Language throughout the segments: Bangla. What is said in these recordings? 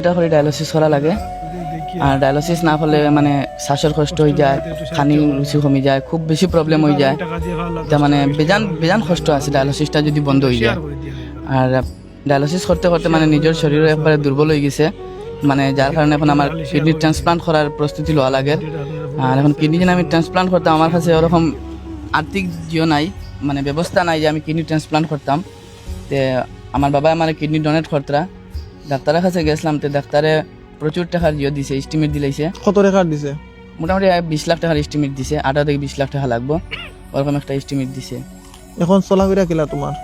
এটা করে ডায়ালিসিস করা লাগে। আর ডায়ালিসিস না হলে মানে শ্বাসের কষ্ট হয়ে যায়, খানি রুচি কমে যায়, খুব বেশি প্রবলেম হয়ে যায়। এটা মানে বেজান কষ্ট আছে ডায়ালিসিসটা যদি বন্ধ হয়ে যায়। আর ডায়ালিসিস করতে করতে মানে নিজের শরীর একবারে দুর্বল হয়ে গেছে, মানে যার কারণে এখন আমার কিডনি ট্রান্সপ্লান্ট করার প্রস্তুতি লওয়া লাগে। আর এখন কিডনি যেন আমি ট্রান্সপ্লান্ট করতাম, আমার কাছে ওরকম আর্থিক নাই, মানে ব্যবস্থা নাই যে আমি কিডনি ট্রান্সপ্লান্ট করতাম। তে আমার বাবা আমার কিডনি ডোনেট করতরা, ডাক্তারের কাছে গেছিলাম। তো ডাক্তারে প্রচুর টাকার দিছে, এস্টিমেট দিলাইছে। কত টাকা দিছে? মোটামুটি 20 লাখ টাকার এস্টিমেট দিছে, 18 থেকে 20 লাখ টাকা লাগবো, ওরকম একটা এস্টিমেট দিছে। এখন চলাফেরা কিলা তোমার?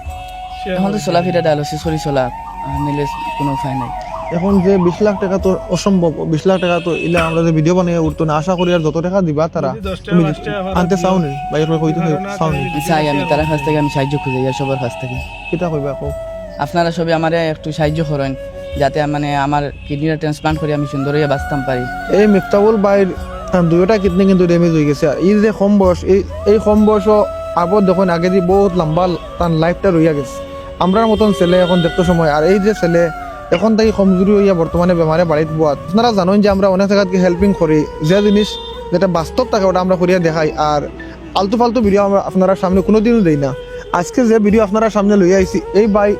এখন তো চলাফেরা ডায়ালিসিস করি চলা, নিলে কোনো উপায় নাই। এখন যে 20 লাখ টাকা তো অসম্ভব। 20 লাখ টাকা তো ইলা আমরা যে ভিডিও বানিয়ে উঠতো না, আশা করি আর যত টাকা দিবা তারা তুমি আনতে চাও নি, বাইরে কইতে চাও নি? চাই আমি তার কাছ থেকে আমি সাহায্য খুঁজে যাই, সবার কাছ থেকে। কিটা কইবা কও? আপনারা সবাই আমারে একটু সাহায্য করেন, যাতে মানে আমার কিডনিটা ট্রান্সপ্লান্ট করে আমি সুন্দর হয়ে বাঁচতাম পারি। এই মিফতাবুল ভাইয়ের দুইটা কিডনি কিন্তু ড্যামেজ হয়ে গেছে। এই যে কম বয়স, এই কম বয়স আবার যখন আগে যে বহুত লম্বা তার লাইফটা রইয়া গেছে। আমরার মতন ছেলে এখন দেখতে সময়, আর এই যে ছেলে এখন তাই কমজোরি হইয়া বর্তমানে বেমারে বাড়িতে বোয়াত। আপনারা জানেন যে আমরা অনেক জায়গায় হেল্পিং করি, যে জিনিস যেটা বাস্তব থাকে ওটা আমরা করিয়া দেখাই। আর আলতু ফালতু ভিডিও আমরা আপনারা সামনে কোনোদিনও দেই না। আজকে যে ভিডিও আপনারা সামনে লইয়া আইছি, এই ভাই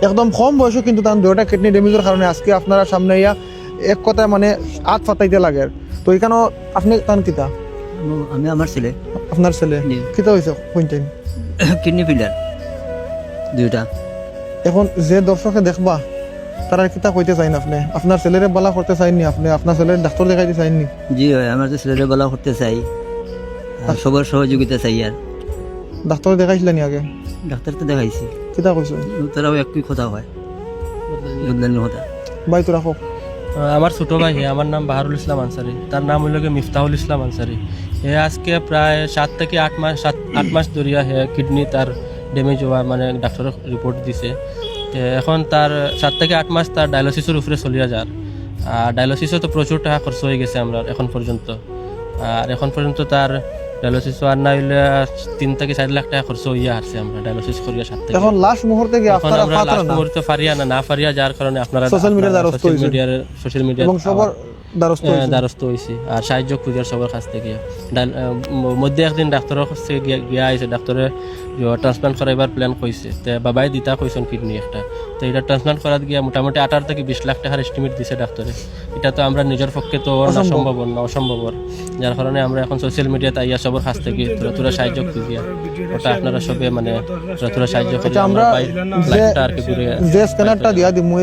একদম কম বয়সে কিন্তু তার দুইটা কিডনি ড্যামেজের কারণে আজকে আপনারা সামনে ইয়া এক কথায় মানে হাত ফাটাইতে লাগে। তো এখানেও আপনি তান কিতা? আমি আমার ছেলে। আপনার ছেলে কিতা হয়েছে কোনটাইম? কিডনি ফিল্টার দুইটা। এখন যে দর্শকে দেখবা তারা কিতা কইতে চাইন আপনি? আপনার ছেলেরে বালা করতে চাইননি আপনি? আপনার ছেলের ডাক্তার দেখাইতে চাইননি? জি হয়, আমার তো ছেলের বলা করতে চাই, আর সবার সহযোগিতা চাই। আর ডাক্তার দেখাইছিলেন আগে? ডাক্তার তো দেখাইছি, কিতা কইছো? তারাও একই কথা হয়, বদলানি কথা। ভাই তো রাখো। আমার ছোট ভাই, আমার নাম বাহারুল ইসলাম আনসারি, তার নাম হইল মিফতাহুল ইসলাম আনসারি। হে আজকে প্রায় 7 থেকে 8 মাস ধরিয়া হে কিডনি তার ড্যামেজ হওয়া মানে ডাক্তার রিপোর্ট দিছে। এখন তার 7 থেকে 8 মাস তার ডায়ালিসিসের উপরে চলিয়া যার। আর ডায়ালিসিসও তো প্রচুর টাকা খরচ হয়ে গেছে আমরা এখন পর্যন্ত। আর এখন পর্যন্ত তার ডায়ালিসিস আর না হইলে 3 থেকে 4 লাখ টাকা খরচ হইয়া আসছে আমরা ডায়ালিসিস করিয়া 7 থেকে। এখন লাস্ট মুহূর্তে কি এখন আপনারা আমরা পাত্র লাস্ট না মুহূর্তে না পারিয়া, যার কারণে আপনারা সোশ্যাল মিডিয়ার দ্বারস্থ হইছেন সোশ্যাল মিডিয়া এবং সবার দ্বারস্থ হয়েছি। আর সাহায্য খুঁজার সবার কাছ থেকে মধ্যে একদিন ডাক্তারের কাছ থেকে গিয়া আইছে, ডাক্তারে ট্রান্সপ্লান্ট করাইবার প্ল্যান কইছে। তো বাবাই দিতা কইছেন কিডনি একটা, তো এটা ট্রান্সপ্লান্ট করাত গিয়া মোটামুটি 18 থেকে 20 লাখ টাকার এস্টিমেট দিছে ডাক্তারে। এটা তো আমরা নিজের পক্ষে তো অসম্ভব, যার কারণে আমরা এখন সোশ্যাল মিডিয়াতে আইয়া সবার কাছ থেকে তোরা সাহায্য খুঁজিয়া, ওটা আপনারা সবে মানে তোরা সাহায্য করে আমরা লাইফটা আর কি ঘুরে যে স্ক্যানারটা দিয়া দিমু।